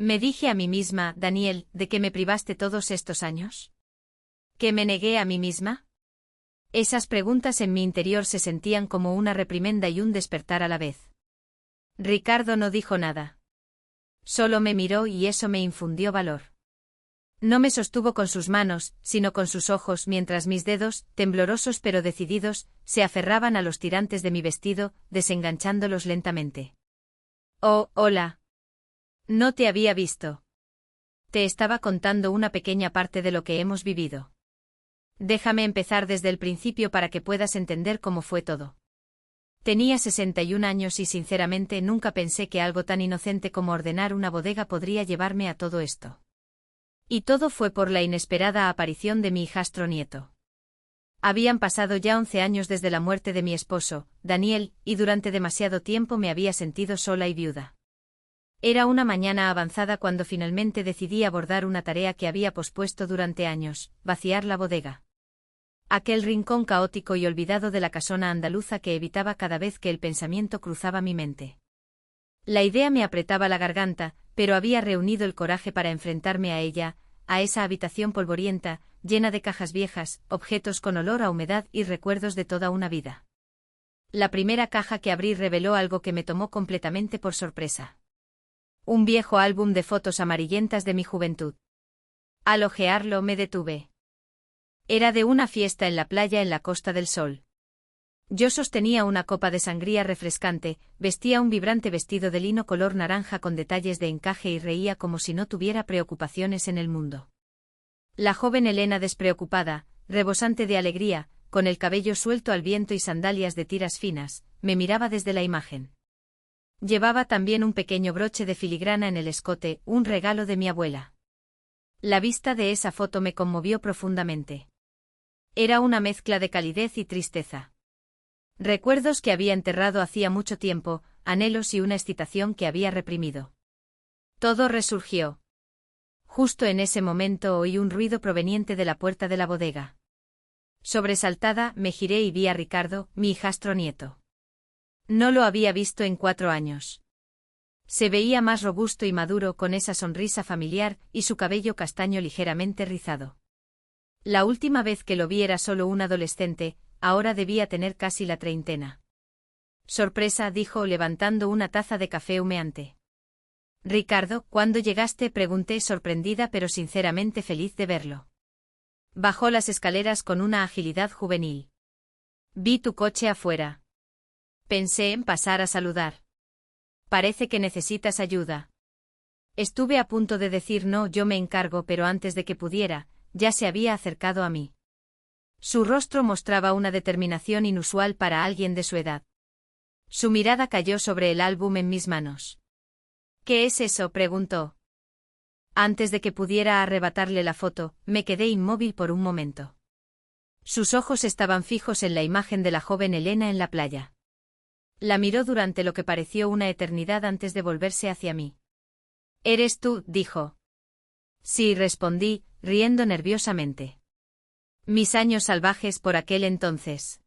Me dije a mí misma, Daniel, ¿de qué me privaste todos estos años? ¿Que me negué a mí misma? Esas preguntas en mi interior se sentían como una reprimenda y un despertar a la vez. Ricardo no dijo nada. Solo me miró y eso me infundió valor. No me sostuvo con sus manos, sino con sus ojos, mientras mis dedos, temblorosos pero decididos, se aferraban a los tirantes de mi vestido, desenganchándolos lentamente. Oh, hola. No te había visto. Te estaba contando una pequeña parte de lo que hemos vivido. Déjame empezar desde el principio para que puedas entender cómo fue todo. Tenía 61 años y sinceramente nunca pensé que algo tan inocente como ordenar una bodega podría llevarme a todo esto. Y todo fue por la inesperada aparición de mi hijastro nieto. Habían pasado ya 11 años desde la muerte de mi esposo, Daniel, y durante demasiado tiempo me había sentido sola y viuda. Era una mañana avanzada cuando finalmente decidí abordar una tarea que había pospuesto durante años, vaciar la bodega. Aquel rincón caótico y olvidado de la casona andaluza que evitaba cada vez que el pensamiento cruzaba mi mente. La idea me apretaba la garganta, pero había reunido el coraje para enfrentarme a ella, a esa habitación polvorienta, llena de cajas viejas, objetos con olor a humedad y recuerdos de toda una vida. La primera caja que abrí reveló algo que me tomó completamente por sorpresa. Un viejo álbum de fotos amarillentas de mi juventud. Al hojearlo me detuve. Era de una fiesta en la playa en la Costa del Sol. Yo sostenía una copa de sangría refrescante, vestía un vibrante vestido de lino color naranja con detalles de encaje y reía como si no tuviera preocupaciones en el mundo. La joven Elena despreocupada, rebosante de alegría, con el cabello suelto al viento y sandalias de tiras finas, me miraba desde la imagen. Llevaba también un pequeño broche de filigrana en el escote, un regalo de mi abuela. La vista de esa foto me conmovió profundamente. Era una mezcla de calidez y tristeza. Recuerdos que había enterrado hacía mucho tiempo, anhelos y una excitación que había reprimido. Todo resurgió. Justo en ese momento oí un ruido proveniente de la puerta de la bodega. Sobresaltada, me giré y vi a Ricardo, mi hijastro nieto. No lo había visto en 4 años. Se veía más robusto y maduro con esa sonrisa familiar y su cabello castaño ligeramente rizado. La última vez que lo vi era solo un adolescente, ahora debía tener casi la treintena. Sorpresa, dijo levantando una taza de café humeante. Ricardo, ¿cuándo llegaste? Pregunté sorprendida pero sinceramente feliz de verlo. Bajó las escaleras con una agilidad juvenil. Vi tu coche afuera. Pensé en pasar a saludar. Parece que necesitas ayuda. Estuve a punto de decir no, yo me encargo, pero antes de que pudiera, ya se había acercado a mí. Su rostro mostraba una determinación inusual para alguien de su edad. Su mirada cayó sobre el álbum en mis manos. ¿Qué es eso?, preguntó. Antes de que pudiera arrebatarle la foto, me quedé inmóvil por un momento. Sus ojos estaban fijos en la imagen de la joven Elena en la playa. La miró durante lo que pareció una eternidad antes de volverse hacia mí. «¿Eres tú?», dijo. Sí, respondí, riendo nerviosamente. Mis años salvajes por aquel entonces.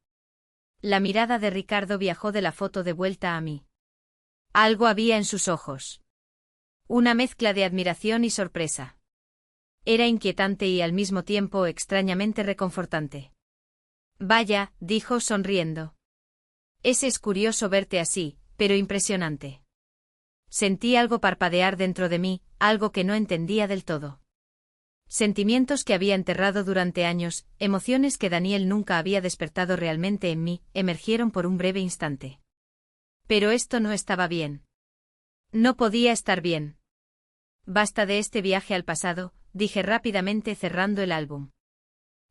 La mirada de Ricardo viajó de la foto de vuelta a mí. Algo había en sus ojos. Una mezcla de admiración y sorpresa. Era inquietante y al mismo tiempo extrañamente reconfortante. Vaya, dijo sonriendo. Es curioso verte así, pero impresionante. Sentí algo parpadear dentro de mí, algo que no entendía del todo. Sentimientos que había enterrado durante años, emociones que Daniel nunca había despertado realmente en mí, emergieron por un breve instante. Pero esto no estaba bien. No podía estar bien. Basta de este viaje al pasado, dije rápidamente cerrando el álbum.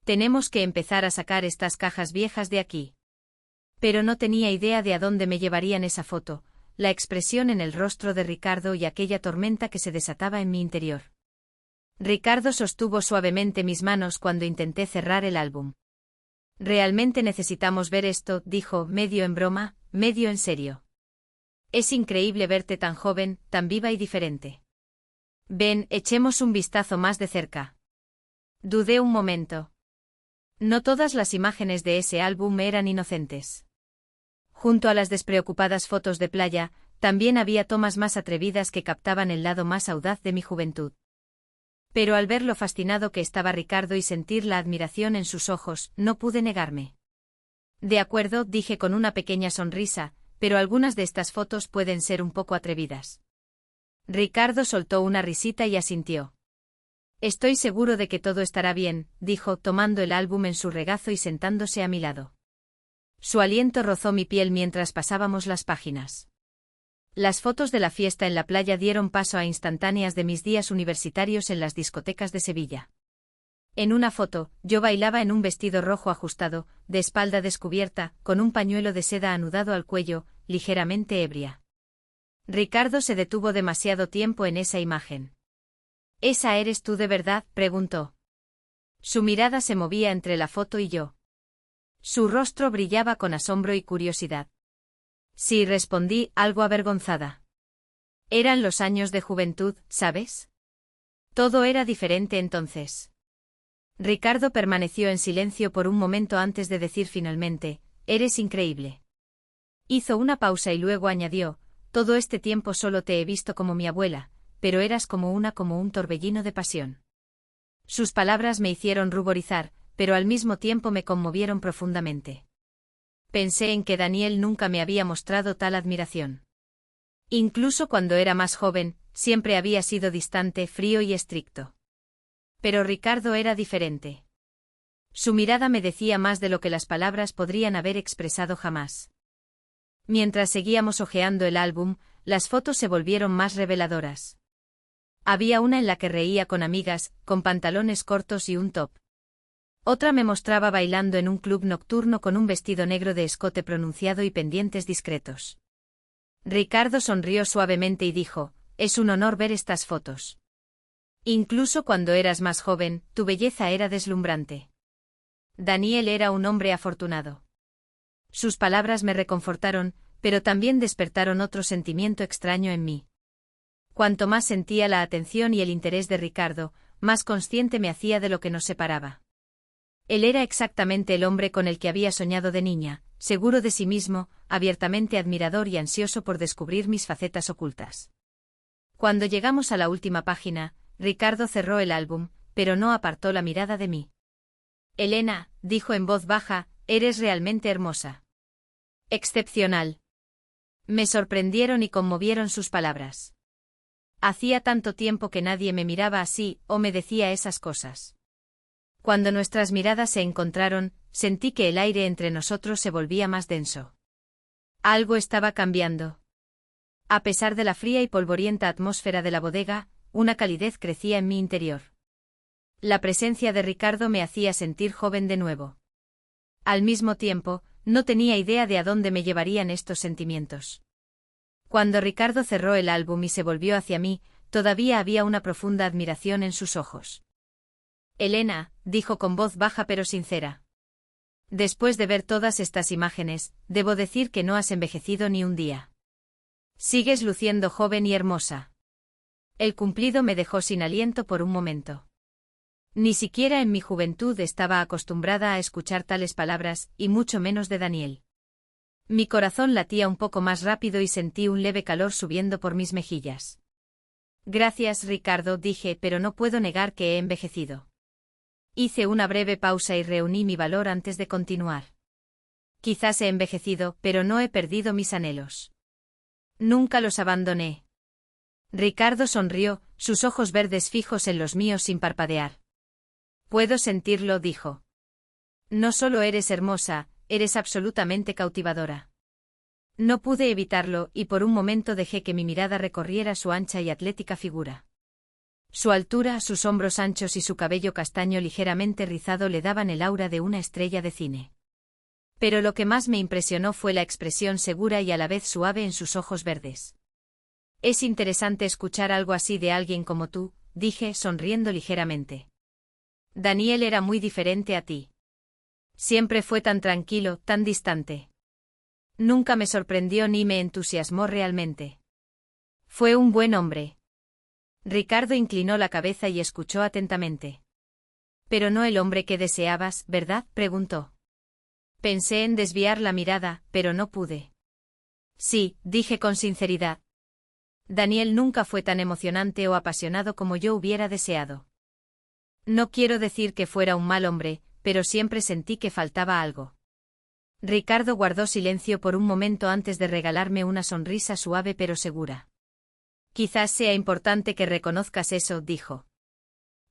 Tenemos que empezar a sacar estas cajas viejas de aquí. Pero no tenía idea de a dónde me llevarían esa foto, la expresión en el rostro de Ricardo y aquella tormenta que se desataba en mi interior. Ricardo sostuvo suavemente mis manos cuando intenté cerrar el álbum. Realmente necesitamos ver esto, dijo, medio en broma, medio en serio. Es increíble verte tan joven, tan viva y diferente. Ven, echemos un vistazo más de cerca. Dudé un momento. No todas las imágenes de ese álbum eran inocentes. Junto a las despreocupadas fotos de playa, También había tomas más atrevidas que captaban el lado más audaz de mi juventud. Pero al ver lo fascinado que estaba Ricardo y sentir la admiración en sus ojos, no pude negarme. De acuerdo, dije con una pequeña sonrisa, pero algunas de estas fotos pueden ser un poco atrevidas. Ricardo soltó una risita y asintió. Estoy seguro de que todo estará bien, dijo, tomando el álbum en su regazo y sentándose a mi lado. Su aliento rozó mi piel mientras pasábamos las páginas. Las fotos de la fiesta en la playa dieron paso a instantáneas de mis días universitarios en las discotecas de Sevilla. En una foto, yo bailaba en un vestido rojo ajustado, de espalda descubierta, con un pañuelo de seda anudado al cuello, ligeramente ebria. Ricardo se detuvo demasiado tiempo en esa imagen. ¿Esa eres tú de verdad?, preguntó. Su mirada se movía entre la foto y yo. Su rostro brillaba con asombro y curiosidad. Sí, respondí, algo avergonzada. Eran los años de juventud, ¿sabes? Todo era diferente entonces. Ricardo permaneció en silencio por un momento antes de decir finalmente, «Eres increíble». Hizo una pausa y luego añadió, «Todo este tiempo solo te he visto como mi abuela, pero eras como un torbellino de pasión». Sus palabras me hicieron ruborizar, pero al mismo tiempo me conmovieron profundamente. Pensé en que Daniel nunca me había mostrado tal admiración. Incluso cuando era más joven, siempre había sido distante, frío y estricto. Pero Ricardo era diferente. Su mirada me decía más de lo que las palabras podrían haber expresado jamás. Mientras seguíamos hojeando el álbum, las fotos se volvieron más reveladoras. Había una en la que reía con amigas, con pantalones cortos y un top. Otra me mostraba bailando en un club nocturno con un vestido negro de escote pronunciado y pendientes discretos. Ricardo sonrió suavemente y dijo, «Es un honor ver estas fotos. Incluso cuando eras más joven, tu belleza era deslumbrante». Daniel era un hombre afortunado. Sus palabras me reconfortaron, pero también despertaron otro sentimiento extraño en mí. Cuanto más sentía la atención y el interés de Ricardo, más consciente me hacía de lo que nos separaba. Él era exactamente el hombre con el que había soñado de niña, seguro de sí mismo, abiertamente admirador y ansioso por descubrir mis facetas ocultas. Cuando llegamos a la última página, Ricardo cerró el álbum, pero no apartó la mirada de mí. «Elena», dijo en voz baja, «eres realmente hermosa». «Excepcional». Me sorprendieron y conmovieron sus palabras. Hacía tanto tiempo que nadie me miraba así, o me decía esas cosas. Cuando nuestras miradas se encontraron, sentí que el aire entre nosotros se volvía más denso. Algo estaba cambiando. A pesar de la fría y polvorienta atmósfera de la bodega, una calidez crecía en mi interior. La presencia de Ricardo me hacía sentir joven de nuevo. Al mismo tiempo, no tenía idea de a dónde me llevarían estos sentimientos. Cuando Ricardo cerró el álbum y se volvió hacia mí, todavía había una profunda admiración en sus ojos. «Elena», dijo con voz baja pero sincera. «Después de ver todas estas imágenes, debo decir que no has envejecido ni un día. Sigues luciendo joven y hermosa». El cumplido me dejó sin aliento por un momento. Ni siquiera en mi juventud estaba acostumbrada a escuchar tales palabras, y mucho menos de Daniel. Mi corazón latía un poco más rápido y sentí un leve calor subiendo por mis mejillas. «Gracias, Ricardo», dije, pero no puedo negar que he envejecido. Hice una breve pausa y reuní mi valor antes de continuar. Quizás he envejecido, pero no he perdido mis anhelos. Nunca los abandoné. Ricardo sonrió, sus ojos verdes fijos en los míos sin parpadear. «Puedo sentirlo», dijo. «No solo eres hermosa, eres absolutamente cautivadora». No pude evitarlo, y por un momento dejé que mi mirada recorriera su ancha y atlética figura. Su altura, sus hombros anchos y su cabello castaño ligeramente rizado le daban el aura de una estrella de cine. Pero lo que más me impresionó fue la expresión segura y a la vez suave en sus ojos verdes. «Es interesante escuchar algo así de alguien como tú», dije, sonriendo ligeramente. «Daniel era muy diferente a ti. Siempre fue tan tranquilo, tan distante. Nunca me sorprendió ni me entusiasmó realmente. Fue un buen hombre». Ricardo inclinó la cabeza y escuchó atentamente. «Pero no el hombre que deseabas, ¿verdad?», preguntó. Pensé en desviar la mirada, pero no pude. «Sí», dije con sinceridad, Daniel nunca fue tan emocionante o apasionado como yo hubiera deseado. No quiero decir que fuera un mal hombre, pero siempre sentí que faltaba algo. Ricardo guardó silencio por un momento antes de regalarme una sonrisa suave pero segura. Quizás sea importante que reconozcas eso, dijo.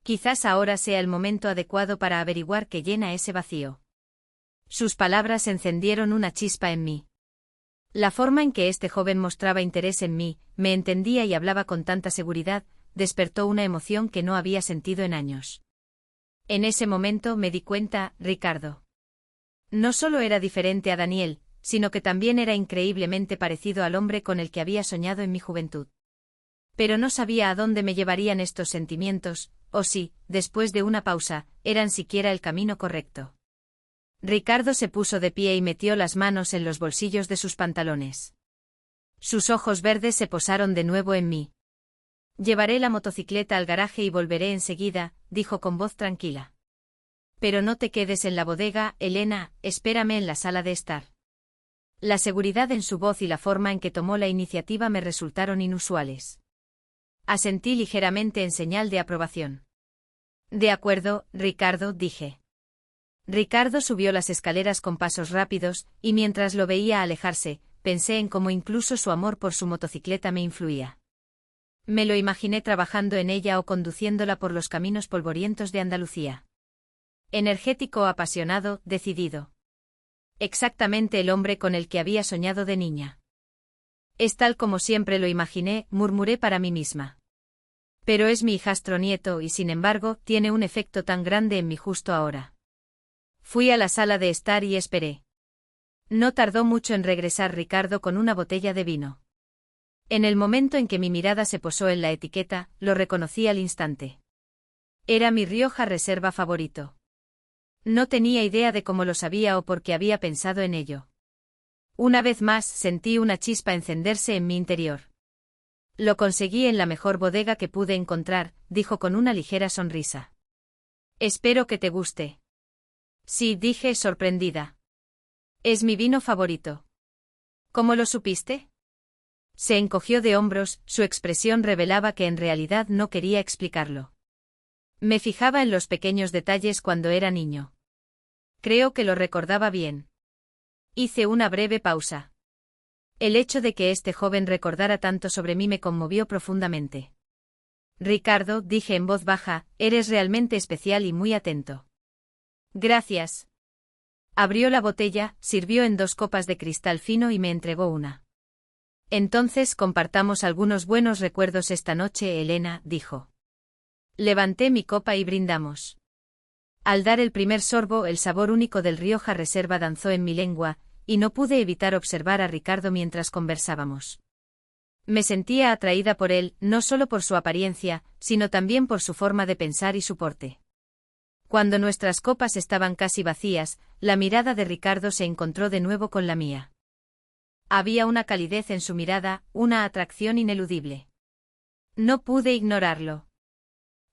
Quizás ahora sea el momento adecuado para averiguar qué llena ese vacío. Sus palabras encendieron una chispa en mí. La forma en que este joven mostraba interés en mí, me entendía y hablaba con tanta seguridad, despertó una emoción que no había sentido en años. En ese momento me di cuenta, Ricardo. No solo era diferente a Daniel, sino que también era increíblemente parecido al hombre con el que había soñado en mi juventud. Pero no sabía a dónde me llevarían estos sentimientos, o si, después de una pausa, eran siquiera el camino correcto. Ricardo se puso de pie y metió las manos en los bolsillos de sus pantalones. Sus ojos verdes se posaron de nuevo en mí. Llevaré la motocicleta al garaje y volveré enseguida, dijo con voz tranquila. Pero no te quedes en la bodega, Elena, espérame en la sala de estar. La seguridad en su voz y la forma en que tomó la iniciativa me resultaron inusuales. Asentí ligeramente en señal de aprobación. De acuerdo, Ricardo, dije. Ricardo subió las escaleras con pasos rápidos, y mientras lo veía alejarse, pensé en cómo incluso su amor por su motocicleta me influía. Me lo imaginé trabajando en ella o conduciéndola por los caminos polvorientos de Andalucía. Energético, apasionado, decidido. Exactamente el hombre con el que había soñado de niña. Es tal como siempre lo imaginé, murmuré para mí misma. Pero es mi hijastro nieto y sin embargo tiene un efecto tan grande en mí justo ahora. Fui a la sala de estar y esperé. No tardó mucho en regresar Ricardo con una botella de vino. En el momento en que mi mirada se posó en la etiqueta, lo reconocí al instante. Era mi Rioja Reserva favorito. No tenía idea de cómo lo sabía o por qué había pensado en ello. Una vez más sentí una chispa encenderse en mi interior. Lo conseguí en la mejor bodega que pude encontrar, dijo con una ligera sonrisa. Espero que te guste. Sí, dije sorprendida. Es mi vino favorito. ¿Cómo lo supiste? Se encogió de hombros, su expresión revelaba que en realidad no quería explicarlo. Me fijaba en los pequeños detalles cuando era niño. Creo que lo recordaba bien. Hice una breve pausa. El hecho de que este joven recordara tanto sobre mí me conmovió profundamente. Ricardo, dije en voz baja, eres realmente especial y muy atento. Gracias. Abrió la botella, sirvió en 2 copas de cristal fino y me entregó una. Entonces compartamos algunos buenos recuerdos esta noche, Elena, dijo. Levanté mi copa y brindamos. Al dar el primer sorbo, el sabor único del Rioja Reserva danzó en mi lengua, y no pude evitar observar a Ricardo mientras conversábamos. Me sentía atraída por él, no solo por su apariencia, sino también por su forma de pensar y su porte. Cuando nuestras copas estaban casi vacías, la mirada de Ricardo se encontró de nuevo con la mía. Había una calidez en su mirada, una atracción ineludible. No pude ignorarlo.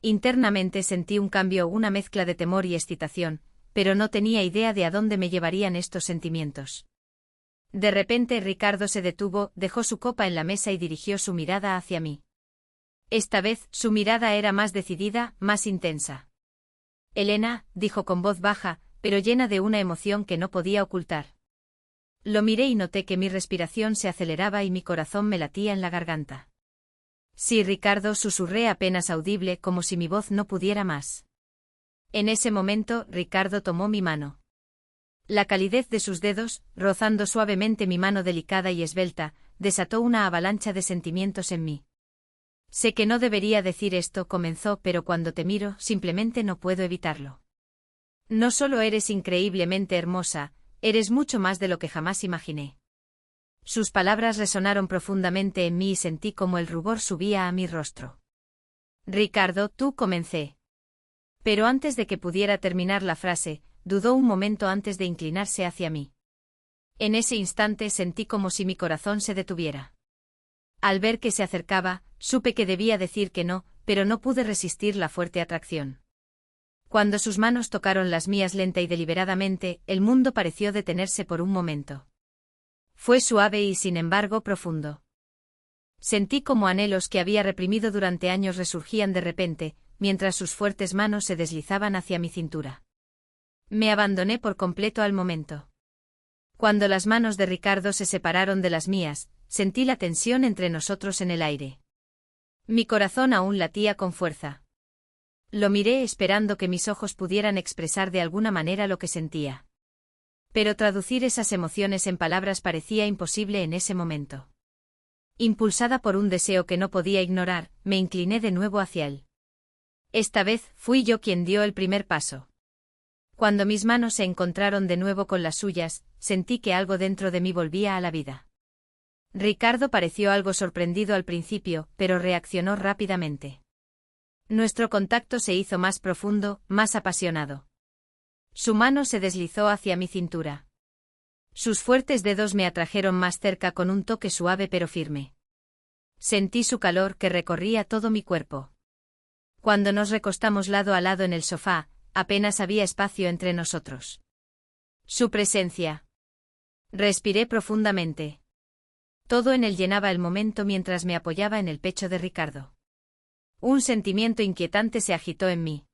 Internamente sentí un cambio, una mezcla de temor y excitación, pero no tenía idea de a dónde me llevarían estos sentimientos. De repente Ricardo se detuvo, dejó su copa en la mesa y dirigió su mirada hacia mí. Esta vez, su mirada era más decidida, más intensa. Elena, dijo con voz baja, pero llena de una emoción que no podía ocultar. Lo miré y noté que mi respiración se aceleraba y mi corazón me latía en la garganta. Sí, Ricardo, susurré apenas audible, como si mi voz no pudiera más. En ese momento, Ricardo tomó mi mano. La calidez de sus dedos, rozando suavemente mi mano delicada y esbelta, desató una avalancha de sentimientos en mí. Sé que no debería decir esto, comenzó, pero cuando te miro, simplemente no puedo evitarlo. No solo eres increíblemente hermosa, eres mucho más de lo que jamás imaginé. Sus palabras resonaron profundamente en mí y sentí como el rubor subía a mi rostro. Ricardo, tú, comencé. Pero antes de que pudiera terminar la frase, dudó un momento antes de inclinarse hacia mí. En ese instante sentí como si mi corazón se detuviera. Al ver que se acercaba, supe que debía decir que no, pero no pude resistir la fuerte atracción. Cuando sus manos tocaron las mías lenta y deliberadamente, el mundo pareció detenerse por un momento. Fue suave y sin embargo profundo. Sentí como anhelos que había reprimido durante años resurgían de repente, mientras sus fuertes manos se deslizaban hacia mi cintura. Me abandoné por completo al momento. Cuando las manos de Ricardo se separaron de las mías, sentí la tensión entre nosotros en el aire. Mi corazón aún latía con fuerza. Lo miré esperando que mis ojos pudieran expresar de alguna manera lo que sentía. Pero traducir esas emociones en palabras parecía imposible en ese momento. Impulsada por un deseo que no podía ignorar, me incliné de nuevo hacia él. Esta vez fui yo quien dio el primer paso. Cuando mis manos se encontraron de nuevo con las suyas, sentí que algo dentro de mí volvía a la vida. Ricardo pareció algo sorprendido al principio, pero reaccionó rápidamente. Nuestro contacto se hizo más profundo, más apasionado. Su mano se deslizó hacia mi cintura. Sus fuertes dedos me atrajeron más cerca con un toque suave pero firme. Sentí su calor que recorría todo mi cuerpo. Cuando nos recostamos lado a lado en el sofá, apenas había espacio entre nosotros. Su presencia. Respiré profundamente. Todo en él llenaba el momento mientras me apoyaba en el pecho de Ricardo. Un sentimiento inquietante se agitó en mí.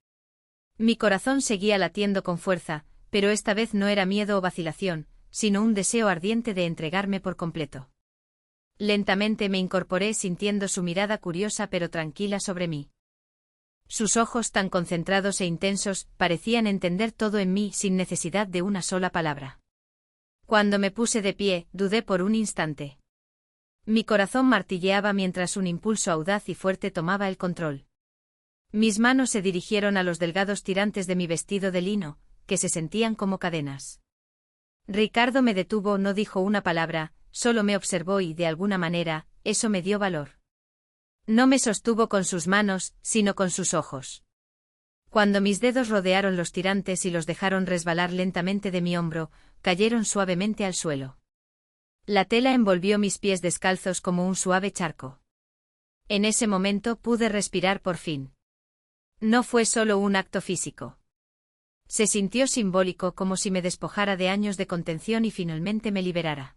Mi corazón seguía latiendo con fuerza, pero esta vez no era miedo o vacilación, sino un deseo ardiente de entregarme por completo. Lentamente me incorporé sintiendo su mirada curiosa pero tranquila sobre mí. Sus ojos tan concentrados e intensos parecían entender todo en mí sin necesidad de una sola palabra. Cuando me puse de pie, dudé por un instante. Mi corazón martilleaba mientras un impulso audaz y fuerte tomaba el control. Mis manos se dirigieron a los delgados tirantes de mi vestido de lino, que se sentían como cadenas. Ricardo me detuvo, no dijo una palabra, solo me observó y, de alguna manera, eso me dio valor. No me sostuvo con sus manos, sino con sus ojos. Cuando mis dedos rodearon los tirantes y los dejaron resbalar lentamente de mi hombro, cayeron suavemente al suelo. La tela envolvió mis pies descalzos como un suave charco. En ese momento pude respirar por fin. No fue solo un acto físico. Se sintió simbólico, como si me despojara de años de contención y finalmente me liberara.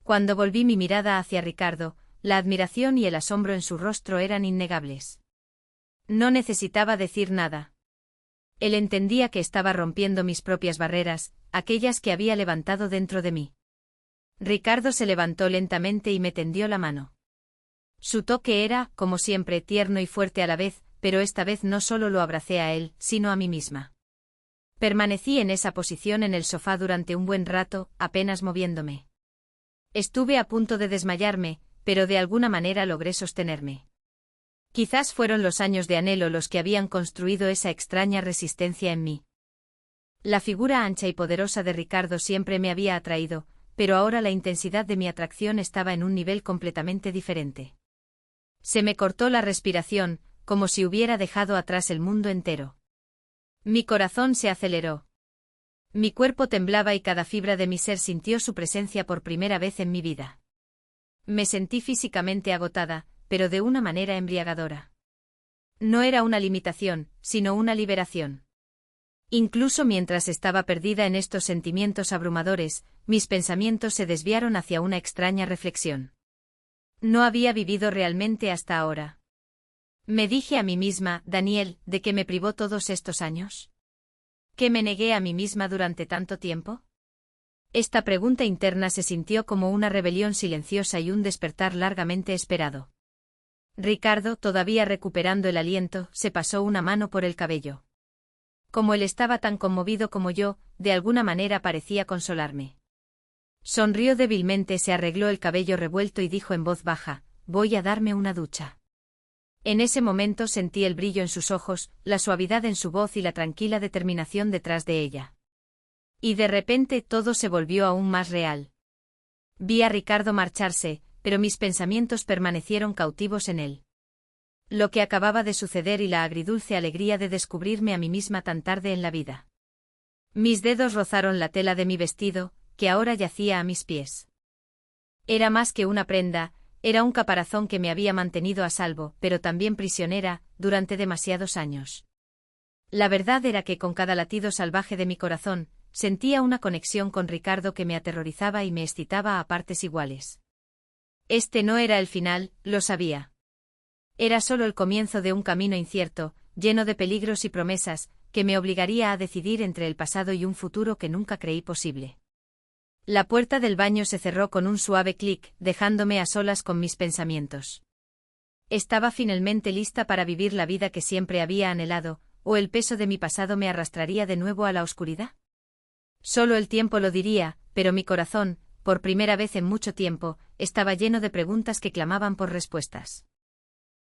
Cuando volví mi mirada hacia Ricardo, la admiración y el asombro en su rostro eran innegables. No necesitaba decir nada. Él entendía que estaba rompiendo mis propias barreras, aquellas que había levantado dentro de mí. Ricardo se levantó lentamente y me tendió la mano. Su toque era, como siempre, tierno y fuerte a la vez, pero esta vez no solo lo abracé a él, sino a mí misma. Permanecí en esa posición en el sofá durante un buen rato, apenas moviéndome. Estuve a punto de desmayarme, pero de alguna manera logré sostenerme. Quizás fueron los años de anhelo los que habían construido esa extraña resistencia en mí. La figura ancha y poderosa de Ricardo siempre me había atraído, pero ahora la intensidad de mi atracción estaba en un nivel completamente diferente. Se me cortó la respiración, como si hubiera dejado atrás el mundo entero. Mi corazón se aceleró. Mi cuerpo temblaba y cada fibra de mi ser sintió su presencia por primera vez en mi vida. Me sentí físicamente agotada, pero de una manera embriagadora. No era una limitación, sino una liberación. Incluso mientras estaba perdida en estos sentimientos abrumadores, mis pensamientos se desviaron hacia una extraña reflexión. No había vivido realmente hasta ahora. Me dije a mí misma, Daniel, ¿de qué me privó todos estos años? ¿Qué me negué a mí misma durante tanto tiempo? Esta pregunta interna se sintió como una rebelión silenciosa y un despertar largamente esperado. Ricardo, todavía recuperando el aliento, se pasó una mano por el cabello. Como él estaba tan conmovido como yo, de alguna manera parecía consolarme. Sonrió débilmente, se arregló el cabello revuelto y dijo en voz baja, «Voy a darme una ducha». En ese momento sentí el brillo en sus ojos, la suavidad en su voz y la tranquila determinación detrás de ella. Y de repente todo se volvió aún más real. Vi a Ricardo marcharse, pero mis pensamientos permanecieron cautivos en él. Lo que acababa de suceder y la agridulce alegría de descubrirme a mí misma tan tarde en la vida. Mis dedos rozaron la tela de mi vestido, que ahora yacía a mis pies. Era más que una prenda, era un caparazón que me había mantenido a salvo, pero también prisionera, durante demasiados años. La verdad era que con cada latido salvaje de mi corazón, sentía una conexión con Ricardo que me aterrorizaba y me excitaba a partes iguales. Este no era el final, lo sabía. Era solo el comienzo de un camino incierto, lleno de peligros y promesas, que me obligaría a decidir entre el pasado y un futuro que nunca creí posible. La puerta del baño se cerró con un suave clic, dejándome a solas con mis pensamientos. ¿Estaba finalmente lista para vivir la vida que siempre había anhelado, o el peso de mi pasado me arrastraría de nuevo a la oscuridad? Solo el tiempo lo diría, pero mi corazón, por primera vez en mucho tiempo, estaba lleno de preguntas que clamaban por respuestas.